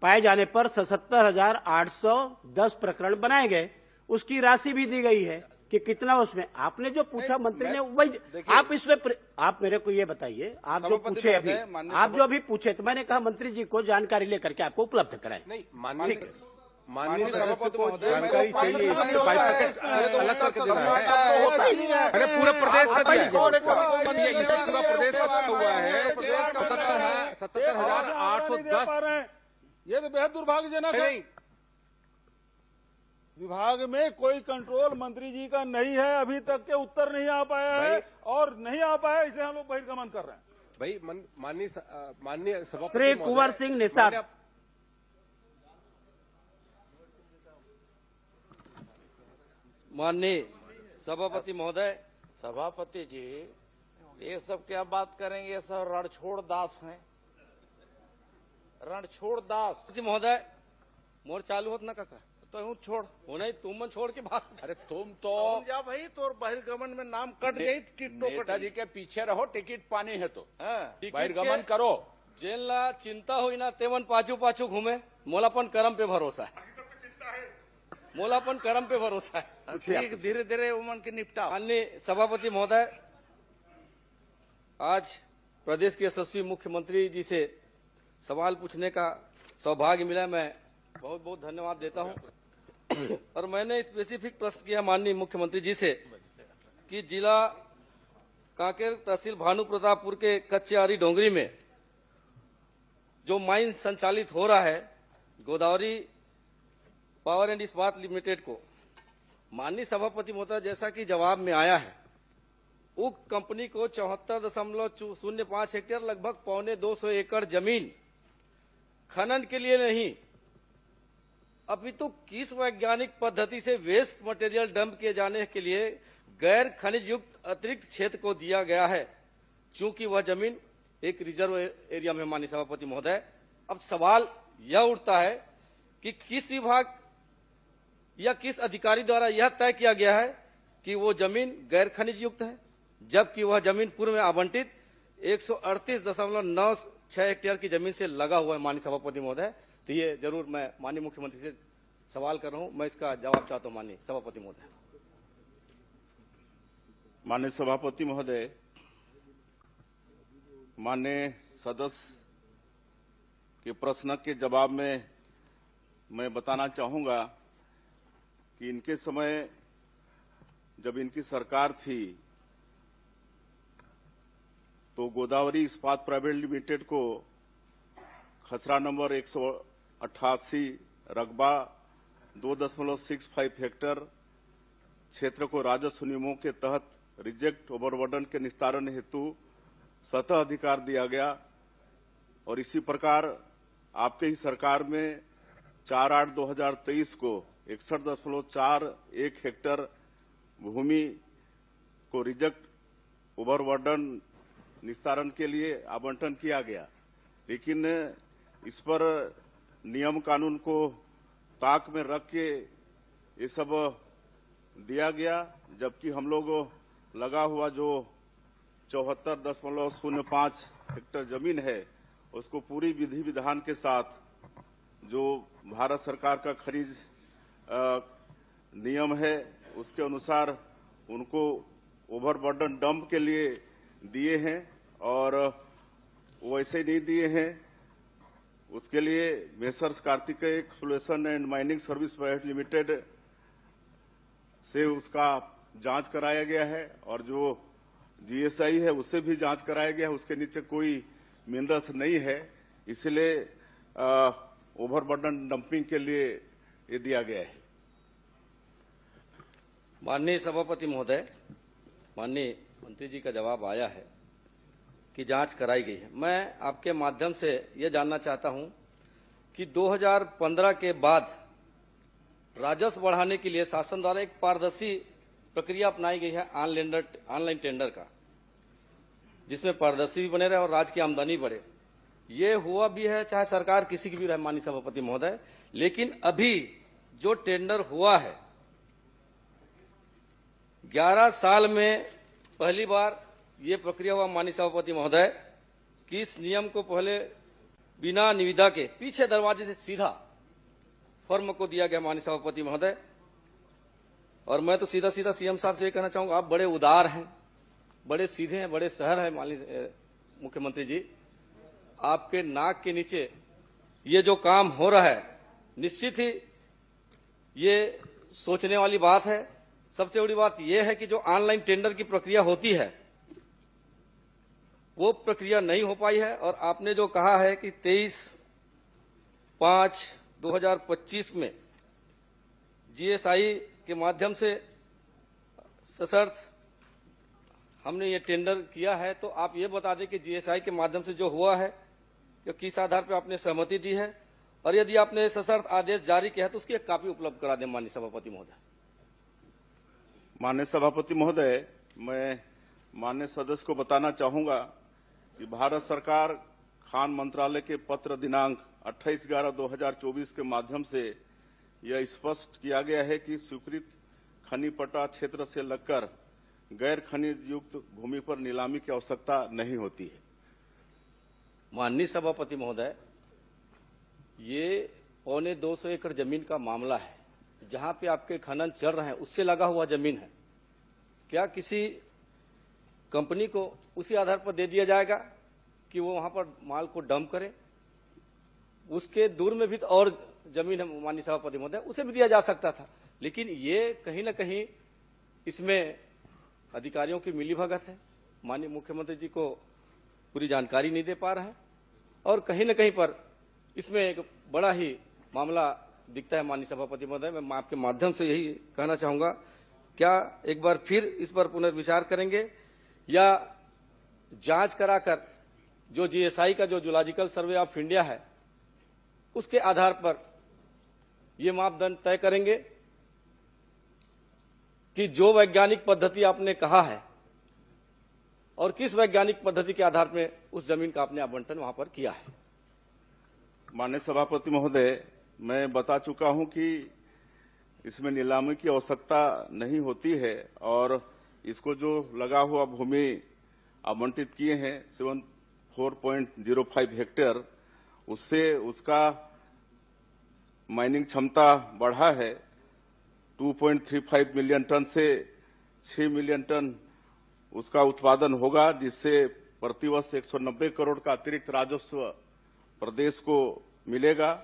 पाए जाने पर 77,810 प्रकरण बनाए गए। उसकी राशि भी दी गई है। कि कितना उसमें आपने जो पूछा नहीं, मंत्री ने मैं- वही देखिए- आप इसमें आप मेरे को ये बताइए, आप जो सभापति पूछे अभी, महोदय, माननीय आप जो अभी पूछे तो मैंने कहा मंत्री जी को जानकारी लेकर के आपको उपलब्ध कराएं। नहीं माननीय माननीय सदस्य सभापति को महोदय, जानकारी मैं तो चाहिए, पार्टी इसको का बाइफरकेट अलग करके देना है। अरे पूरे प्रदेश का दिया है। ये इसे पूरा प्रदेश का दिया हुआ है 77,810। ये तो बेहद दुर्भाग्यजनक है। नहीं विभाग में कोई कंट्रोल मंत्री जी का नहीं है, अभी तक के उत्तर नहीं आ पाया है और नहीं आ पाया, इसे हम लोग बहिर्गमन कर रहे हैं। भाई माननीय सभापति श्री महोदय, कुंवर सिंह निषाद। माननीय- माननीय सभापति महोदय, सभापति जी, ये सब क्या बात करेंगे, ये सब रणछोड़ दास हैं, रणछोड़ दास। महोदय मोर चालू होत ना काका तो यूं छोड़, हो नहीं तुम मन छोड़ के बात। अरे तुम तो जा भाई, तो बहिर्गमन में नाम कट गई, टिकटों कट नेताजी गई। के पीछे रहो, टिकट पानी है तो हाँ। बहिर्गमन करो। जेल ला चिंता हुई ना तेवन पाछू पाछू घूमे, मोलापन कर्म पे भरोसा है, मोलापन कर्म पे भरोसा है। ठीक, धीरे धीरे उमन के निपटा। माननीय सभापति महोदय, आज प्रदेश के यशस्वी मुख्यमंत्री जी से सवाल पूछने का सौभाग्य मिला, मैं बहुत बहुत धन्यवाद देता हूं। और मैंने स्पेसिफिक प्रश्न किया माननीय मुख्यमंत्री जी से कि जिला कांकेर तहसील भानु प्रतापपुर के कच्चेआरी डोंगरी में जो माइन संचालित हो रहा है गोदावरी पावर एंड इस्पात लिमिटेड को, माननीय सभापति महोदय जैसा कि जवाब में आया है, उक्त कंपनी को 74.05 हेक्टेयर लगभग 250 एकड़ जमीन खनन के लिए नहीं अपितु किस वैज्ञानिक पद्धति से वेस्ट मटेरियल डंप किए जाने के लिए गैर खनिज युक्त अतिरिक्त क्षेत्र को दिया गया है, चूंकि वह जमीन एक रिजर्व एरिया में। माननीय सभापति महोदय, अब सवाल यह उठता है कि किस विभाग या किस अधिकारी द्वारा यह तय किया गया है कि वो जमीन गैर खनिज युक्त है, जबकि वह जमीन पूर्व में आवंटित 138.96 हेक्टेयर की जमीन से लगा हुआ है। माननीय सभापति महोदय, तो ये जरूर मैं माननीय मुख्यमंत्री से सवाल कर रहा हूं, मैं इसका जवाब चाहता हूं माननीय सभापति महोदय। माननीय सभापति महोदय, माननीय सदस्य के प्रश्न के जवाब में मैं बताना चाहूंगा कि इनके समय जब इनकी सरकार थी तो गोदावरी इस्पात प्राइवेट लिमिटेड को खसरा नंबर 188 रकबा 2.65 हेक्टेयर क्षेत्र को राजस्व नियमों के तहत रिजेक्ट ओवरबर्डन के निस्तारण हेतु सतह अधिकार दिया गया और इसी प्रकार आपके ही सरकार में 4/8/2023 को 61.41 हेक्टेयर भूमि को रिजेक्ट ओवरबर्डन निस्तारण के लिए आवंटन किया गया, लेकिन इस पर नियम कानून को ताक में रख के ये सब दिया गया, जबकि हम लोग लगा हुआ जो 74.05 हेक्टेयर जमीन है उसको पूरी विधि विधान के साथ जो भारत सरकार का खनिज नियम है उसके अनुसार उनको ओवरबर्डन डंप के लिए दिए हैं और वैसे नहीं दिए हैं। उसके लिए messrs Kartikeya exploration and mining service private limited से उसका जांच कराया गया है और जो जीएसआई है उससे भी जांच कराया गया है, उसके नीचे कोई मिनरल्स नहीं है, इसलिए ओवरबर्डन डंपिंग के लिए ये दिया गया है। माननीय सभापति महोदय, माननीय मंत्री जी का जवाब आया है कि जांच कराई गई है। मैं आपके माध्यम से यह जानना चाहता हूं कि 2015 के बाद राजस्व बढ़ाने के लिए शासन द्वारा एक पारदर्शी प्रक्रिया अपनाई गई है ऑनलाइन टेंडर का, जिसमें पारदर्शी भी बने रहे और राज्य की आमदनी बढ़े। ये हुआ भी है चाहे सरकार किसी की भी रहे माननीय सभापति महोदय, लेकिन अभी जो टेंडर हुआ है 11 साल में पहली बार ये प्रक्रिया हुआ माननीय सभापति महोदय कि इस नियम को पहले बिना निविदा के पीछे दरवाजे से सीधा फर्म को दिया गया। माननीय सभापति महोदय, और मैं तो सीधा सीधा सीएम साहब से ये कहना चाहूंगा, आप बड़े उदार हैं, बड़े सीधे हैं, बड़े सहर हैं माननीय मुख्यमंत्री जी। आपके नाक के नीचे ये जो काम हो रहा है, निश्चित ही ये सोचने वाली बात है। सबसे बड़ी बात यह है कि जो ऑनलाइन टेंडर की प्रक्रिया होती है वो प्रक्रिया नहीं हो पाई है, और आपने जो कहा है कि 23/5/2025 में जीएसआई के माध्यम से सशर्त हमने ये टेंडर किया है, तो आप ये बता दें कि जीएसआई के माध्यम से जो हुआ है कि किस आधार पर आपने सहमति दी है, और यदि आपने सशर्त आदेश जारी किया है तो उसकी एक कॉपी उपलब्ध करा दें माननीय सभापति महोदय। माननीय सभापति महोदय, मैं माननीय सदस्य को बताना चाहूंगा कि भारत सरकार खान मंत्रालय के पत्र दिनांक 28/11/2024 के माध्यम से यह स्पष्ट किया गया है कि स्वीकृत खनि पट्टा क्षेत्र से लगकर गैर खनिज युक्त भूमि पर नीलामी की आवश्यकता नहीं होती है। माननीय सभापति महोदय, ये 225 एकड़ जमीन का मामला है, जहां पे आपके खनन चल रहे हैं उससे लगा हुआ जमीन है। क्या किसी कंपनी को उसी आधार पर दे दिया जाएगा कि वो वहां पर माल को डंप करे? उसके दूर में भी तो और जमीन है माननीय सभापति महोदय, उसे भी दिया जा सकता था। लेकिन ये कहीं ना कहीं इसमें अधिकारियों की मिलीभगत है, माननीय मुख्यमंत्री जी को पूरी जानकारी नहीं दे पा रहे हैं, और कहीं न कहीं पर इसमें एक बड़ा ही मामला दिखता है। माननीय सभापति महोदय, मैं आपके माध्यम से यही कहना चाहूंगा, क्या एक बार फिर इस पर पुनर्विचार करेंगे, या जांच कराकर जो जीएसआई का जो जूलॉजिकल सर्वे ऑफ इंडिया है उसके आधार पर ये मापदंड तय करेंगे कि जो वैज्ञानिक पद्धति आपने कहा है और किस वैज्ञानिक पद्धति के आधार पर उस जमीन का आपने आवंटन वहां पर किया है। माननीय सभापति महोदय, मैं बता चुका हूं कि इसमें नीलामी की आवश्यकता नहीं होती है, और इसको जो लगा हुआ भूमि आवंटित किए हैं 74.05 हेक्टेयर, उससे उसका माइनिंग क्षमता बढ़ा है 2.35 मिलियन टन से 6 मिलियन टन उसका उत्पादन होगा, जिससे प्रतिवर्ष 190 करोड़ का अतिरिक्त राजस्व प्रदेश को मिलेगा।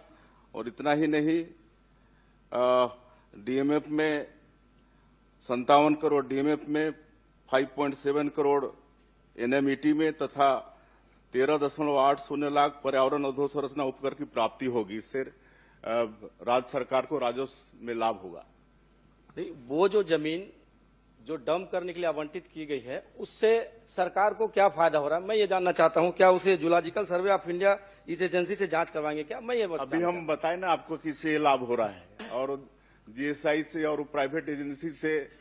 और इतना ही नहीं, डीएमएफ में 57 करोड़, डीएमएफ में 5.7 करोड़, एनएमईटी में तथा 13.80 लाख पर्यावरण अधोसंरचना उपकर की प्राप्ति होगी। इससे राज्य सरकार को राजस्व में लाभ होगा। नहीं, वो जो जमीन जो डंप करने के लिए आवंटित की गई है उससे सरकार को क्या फायदा हो रहा है, मैं ये जानना चाहता हूं। क्या उसे जूलॉजिकल सर्वे ऑफ इंडिया इस एजेंसी से जांच करवाएंगे क्या? मैं ये बस अभी हम बताएं ना आपको किससे लाभ हो रहा है, और जीएसआई से और प्राइवेट एजेंसी से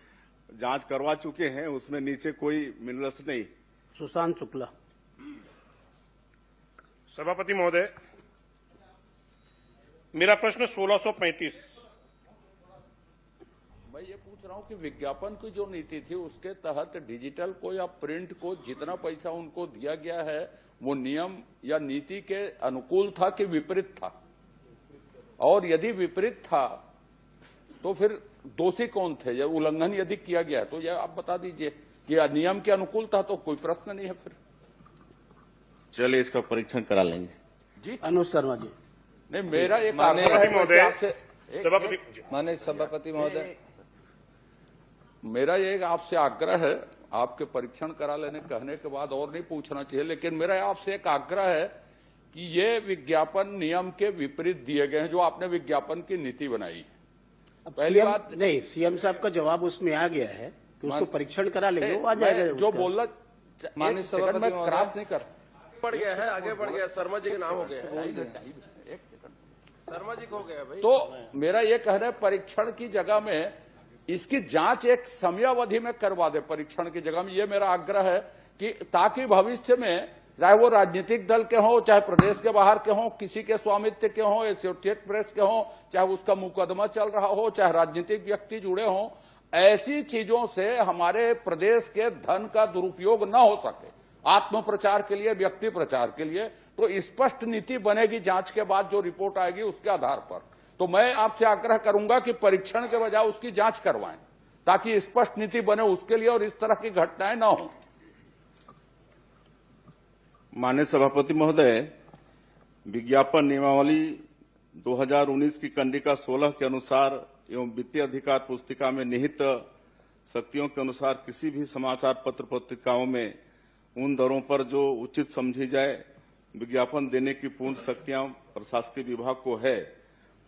जांच करवा चुके हैं, उसमें नीचे कोई मिनरल्स नहीं। सुशांत शुक्ला। सभापति महोदय, मेरा प्रश्न 1635। मैं ये पूछ रहा हूं कि विज्ञापन की जो नीति थी उसके तहत डिजिटल को या प्रिंट को जितना पैसा उनको दिया गया है वो नियम या नीति के अनुकूल था कि विपरीत था? और यदि विपरीत था तो फिर दोषी कौन थे? जब उल्लंघन यदि किया गया तो यह आप बता दीजिए कि नियम के अनुकूल था तो कोई प्रश्न नहीं है। फिर चलिए इसका परीक्षण करा लेंगे जी। अनुज शर्मा जी। नहीं, मेरा एक माननीय सभापति महोदय, मेरा एक आपसे आग्रह है, आपके परीक्षण करा लेने कहने के बाद और नहीं पूछना चाहिए, लेकिन मेरा आपसे एक आग्रह है कि ये विज्ञापन नियम के विपरीत दिए गए हैं जो आपने विज्ञापन की नीति बनाई। पहली बात नहीं, सीएम साहब का जवाब उसमें आ गया है कि उसको परीक्षण करा लेंगे, वो आ जाएगा। जो बोलना माननीय सभापति मैं महोदय, क्रॉस नहीं कर बढ़ गया है, आगे बढ़ गया, शर्मा जी के नाम हो गया है, शर्मा जी को हो गया भाई। तो मेरा ये कहना है परीक्षण की जगह में इसकी जांच एक समयावधि में करवा दे। परीक्षण की जगह में ये मेरा आग्रह है कि ताकि भविष्य में चाहे वो राजनीतिक दल के हों, चाहे प्रदेश के बाहर के हों, किसी के स्वामित्व के हों, एसोसिएटेड प्रेस के हों, चाहे उसका मुकदमा चल रहा हो, चाहे राजनीतिक व्यक्ति जुड़े हों, ऐसी चीजों से हमारे प्रदेश के धन का दुरुपयोग न हो सके। आत्म प्रचार के लिए, व्यक्ति प्रचार के लिए तो स्पष्ट नीति बनेगी जांच के बाद, जो रिपोर्ट आएगी उसके आधार पर। तो मैं आपसे आग्रह करूंगा कि परीक्षण के बजाय उसकी जांच करवाएं, ताकि स्पष्ट नीति बने उसके लिए और इस तरह की घटनाएं न हो। माननीय सभापति महोदय, विज्ञापन नियमावली 2019 की कंडिका 16 के अनुसार एवं वित्तीय अधिकार पुस्तिका में निहित शक्तियों के अनुसार किसी भी समाचार पत्र पत्रिकाओं में उन दरों पर जो उचित समझी जाए विज्ञापन देने की पूर्ण शक्तियां प्रशासकीय विभाग को है।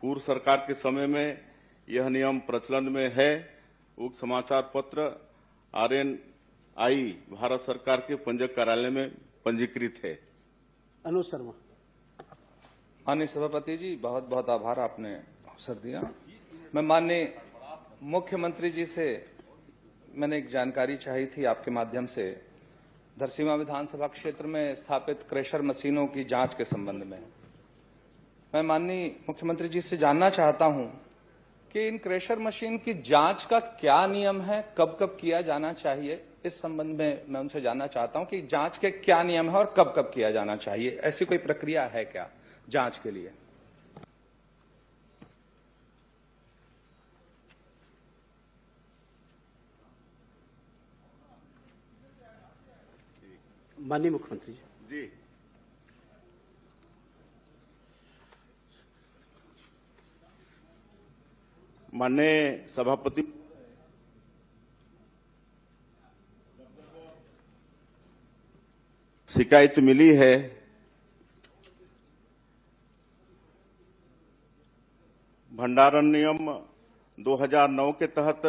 पूर्व सरकार के समय में यह नियम प्रचलन में है। उक्त समाचार पत्र RNI भारत सरकार के पंजीयक कार्यालय में पंजीकृत है। अनुज शर्मा। माननीय सभापति जी, बहुत बहुत आभार, आपने अवसर दिया। मैं माननीय मुख्यमंत्री जी से मैंने एक जानकारी चाही थी आपके माध्यम से धरसींवा विधानसभा क्षेत्र में स्थापित क्रेशर मशीनों की जांच के संबंध में। मैं माननीय मुख्यमंत्री जी से जानना चाहता हूं कि इन क्रेशर मशीन की जांच का क्या नियम है, कब कब किया जाना चाहिए। इस संबंध में मैं उनसे जानना चाहता हूं कि जांच के क्या नियम है और कब कब किया जाना चाहिए। ऐसी कोई प्रक्रिया है क्या जांच के लिए? माननीय मुख्यमंत्री जी। माननीय सभापति, शिकायत मिली है भंडारण नियम 2009 के तहत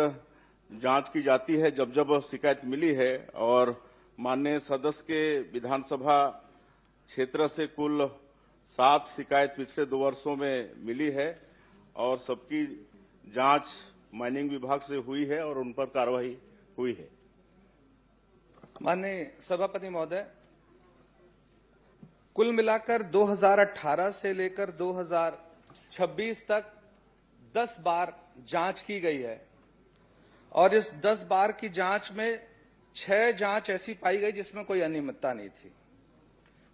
जांच की जाती है जब जब शिकायत मिली है और माननीय सदस्य के विधानसभा क्षेत्र से कुल 7 शिकायत पिछले 2 वर्षों में मिली है और सबकी जांच माइनिंग विभाग से हुई है और उन पर कार्रवाई हुई है। माननीय सभापति महोदय, कुल मिलाकर 2018 से लेकर 2026 तक 10 बार जांच की गई है और इस 10 बार की जांच में 6 जांच ऐसी पाई गई जिसमें कोई अनियमितता नहीं थी।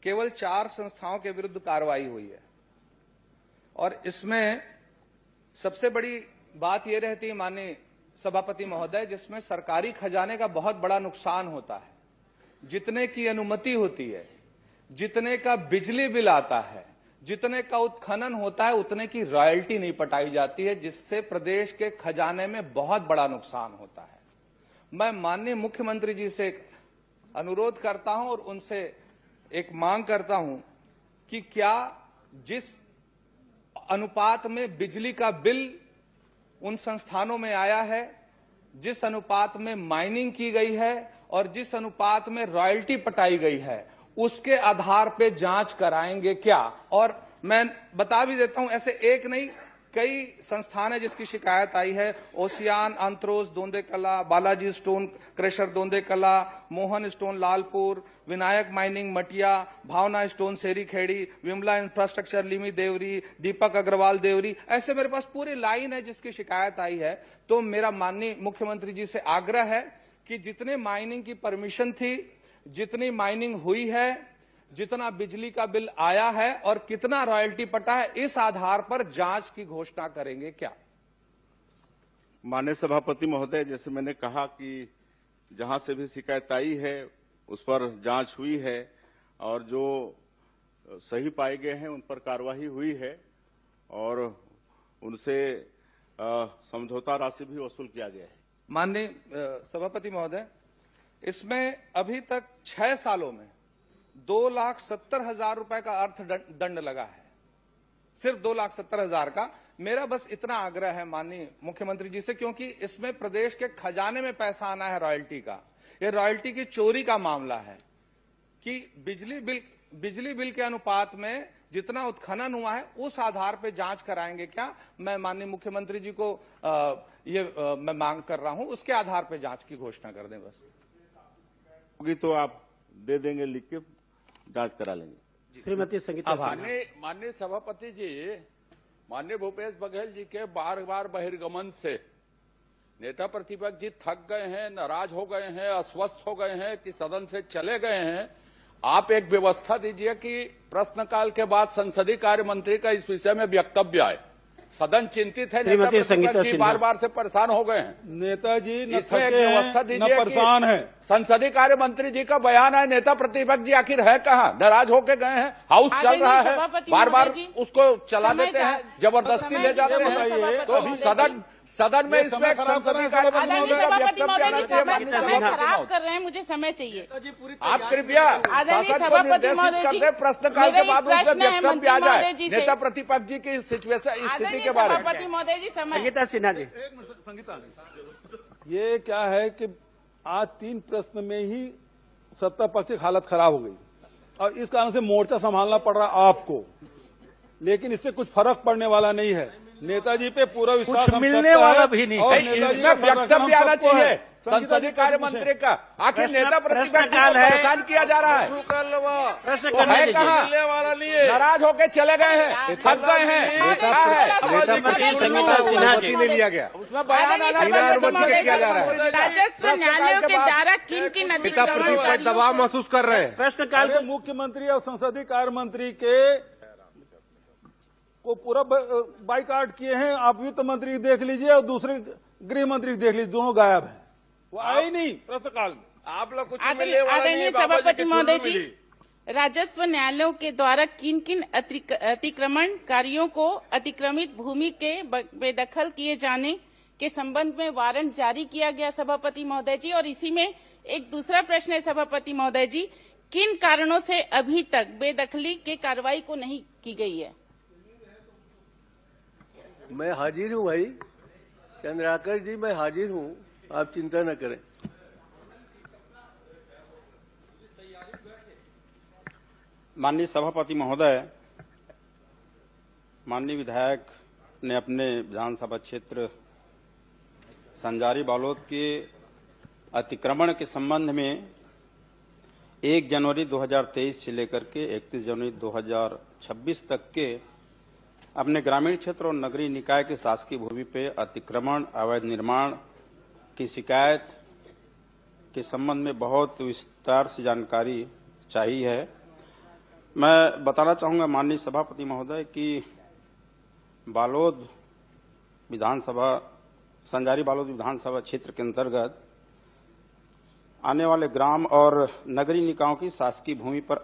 केवल 4 संस्थाओं के विरुद्ध कार्रवाई हुई है और इसमें सबसे बड़ी बात यह रहती है माननीय सभापति महोदय, जिसमें सरकारी खजाने का बहुत बड़ा नुकसान होता है। जितने की अनुमति होती है, जितने का बिजली बिल आता है, जितने का उत्खनन होता है, उतने की रॉयल्टी नहीं पटाई जाती है, जिससे प्रदेश के खजाने में बहुत बड़ा नुकसान होता है। मैं माननीय मुख्यमंत्री जी से अनुरोध करता हूं और उनसे एक मांग करता हूं कि क्या जिस अनुपात में बिजली का बिल उन संस्थानों में आया है, जिस अनुपात में माइनिंग की गई है और जिस अनुपात में रॉयल्टी पटाई गई है, उसके आधार पे जांच कराएंगे क्या? और मैं बता भी देता हूं, ऐसे एक नहीं कई संस्थान है जिसकी शिकायत आई है। ओसियान अंत्रोस दोंदे कला, बालाजी स्टोन क्रेशर दोंदे कला, मोहन स्टोन लालपुर, विनायक माइनिंग मटिया, भावना स्टोन सेरी खेड़ी, विमला इंफ्रास्ट्रक्चर लिमी देवरी, दीपक अग्रवाल देवरी। ऐसे मेरे पास पूरी लाइन है जिसकी शिकायत आई है। तो मेरा माननीय मुख्यमंत्री जी से आग्रह है कि जितने माइनिंग की परमिशन थी, जितनी माइनिंग हुई है, जितना बिजली का बिल आया है और कितना रॉयल्टी पटा है, इस आधार पर जांच की घोषणा करेंगे क्या? माननीय सभापति महोदय, जैसे मैंने कहा कि जहां से भी शिकायत आई है उस पर जांच हुई है और जो सही पाए गए हैं उन पर कार्रवाई हुई है और उनसे समझौता राशि भी वसूल किया गया है। माननीय सभापति महोदय, इसमें अभी तक 6 सालों में 2,70,000 रुपए का अर्थदंड लगा है, सिर्फ 2,70,000 का। मेरा बस इतना आग्रह है माननीय मुख्यमंत्री जी से, क्योंकि इसमें प्रदेश के खजाने में पैसा आना है रॉयल्टी का। ये रॉयल्टी की चोरी का मामला है कि बिजली बिल के अनुपात में जितना उत्खनन हुआ है उस आधार पे जांच कराएंगे क्या? मैं माननीय मुख्यमंत्री जी को मैं मांग कर रहा हूं, उसके आधार पे जांच की घोषणा कर दें बस। होगी तो आप दे देंगे, लिख के जांच करा लेंगे। श्रीमती संगीता। माननीय सभापति जी, माननीय भूपेश बघेल जी के बार बार बहिर्गमन से नेता प्रतिपक्ष जी थक गए हैं, नाराज हो गए हैं, अस्वस्थ हो गए हैं कि सदन से चले गए हैं। आप एक व्यवस्था दीजिए कि प्रश्नकाल के बाद संसदीय कार्य मंत्री का इस विषय में वक्तव्य आए। सदन चिंतित है, श्रीमती नेता संगीता प्रतिपक्ष जी सिन्हा। बार बार से परेशान हो गए हैं। नेताजी न इसमें एक थके व्यवस्था हैं दीजिए न परेशान कि है। संसदीय कार्य मंत्री जी का बयान है, नेता प्रतिपक्ष जी आखिर है कहाँ? नाराज होके गए हैं, हाउस चल आदरणीय रहा है, सभापति बार बार महोदय जी, उसको चला समय देते का- हैं, जबरदस्ती समय ले जाते की हैं। बताइए, तो अभी सदन में ये इसमें समय एक खराब कर रहे संसदीय हैं कार्य सभापति मंत्री आदरणीय का सभापति वक्तव्य महोदय आना जी, चाहिए। समय माननीय समय सभापति खराब महोदय। कर रहे हैं, मुझे समय चाहिए। आप कृपया आदरणीय शासन को सभापति निर्देशित महोदय कर जी, दें, प्रश्नकाल मेरा के बाद एक उसमें प्रश्न है वक्तव्य मंत्री आ जाए महोदय जी से। नेता प्रतिपक्ष जी की सिचुएशन स्थिति आदरणीय के बारे में। सभापति महोदय जी, समय संगीता सिन्हा जी। ये क्या है कि आज 3 प्रश्न में ही सत्ता पक्ष की हालत खराब हो गई और इस कारण से मोर्चा संभालना पड़ रहा आपको, लेकिन इससे कुछ फर्क पड़ने वाला नहीं है। नेताजी पे पूरा विश्वास कुछ हम मिलने सबका वाला है भी नहीं। और नहीं, नेताजी इसमें का संरक्षण हम वक्तव्य आना सबको है। चाहिए संसदीय कार्य मंत्री का। आखिर प्रश्न- नेता प्रश्न प्रतिपक्ष जी काल को है। परेशान किया जा रहा है, प्रश्न वो करने है दीजिए। कहाँ? मिलने वाला नहीं है। नाराज होके चले गए हैं, थक गए हैं, क्या है? श्रीमती संगीता सिन्हा जी। ने लिया गया, उसमें बयान आदरणीय आना सभापति चाहिए। अनुमति से किया जा रहा है। राजस्व न्यायालयों के द्वारा किन किन नेता अतिक्रमण प्रतिपक्ष कार्यों दबाव को- महसूस कर रहे हैं। प्रश्नकाल अरे मुख्यमंत्री और संसदीय कार्य मंत्री के को पूरा बाइकाट किए हैं। आप वित्त मंत्री देख लीजिए और दूसरे गृह मंत्री देख लीजिए, दोनों गायब हैं, वो आए ही नहीं प्रश्नकाल में। आप लोग कुछ मिलने वाला नहीं आदरणीय है, बाबा जी सभापति की महोदय चुल्लू जी, मिली। राजस्व न्यायालयों के द्वारा किन किन अतिक्रमण कार्यों को अतिक्रमित भूमि के बेदखल किए जाने के संबंध में वारंट जारी किया गया सभापति महोदय जी। और इसी में एक दूसरा प्रश्न है सभापति महोदय जी, किन कारणों से अभी तक बेदखली के कार्रवाई को नहीं की गई है? मैं हाजिर हूँ भाई चंद्राकर जी, मैं हाजिर हूँ, आप चिंता न करें। माननीय सभापति महोदय, माननीय विधायक ने अपने विधानसभा क्षेत्र संजारी बालोद के अतिक्रमण के संबंध में 1 जनवरी 2023 से लेकर के 31 जनवरी 2026 तक के अपने ग्रामीण क्षेत्र और नगरीय निकाय के शासकीय भूमि पे अतिक्रमण, अवैध निर्माण की शिकायत के संबंध में बहुत विस्तार से जानकारी चाहिए है। मैं बताना चाहूंगा माननीय सभापति महोदय कि बालोद विधानसभा, संजारी बालोद विधानसभा क्षेत्र के अंतर्गत आने वाले ग्राम और नगरीय निकायों की शासकीय भूमि पर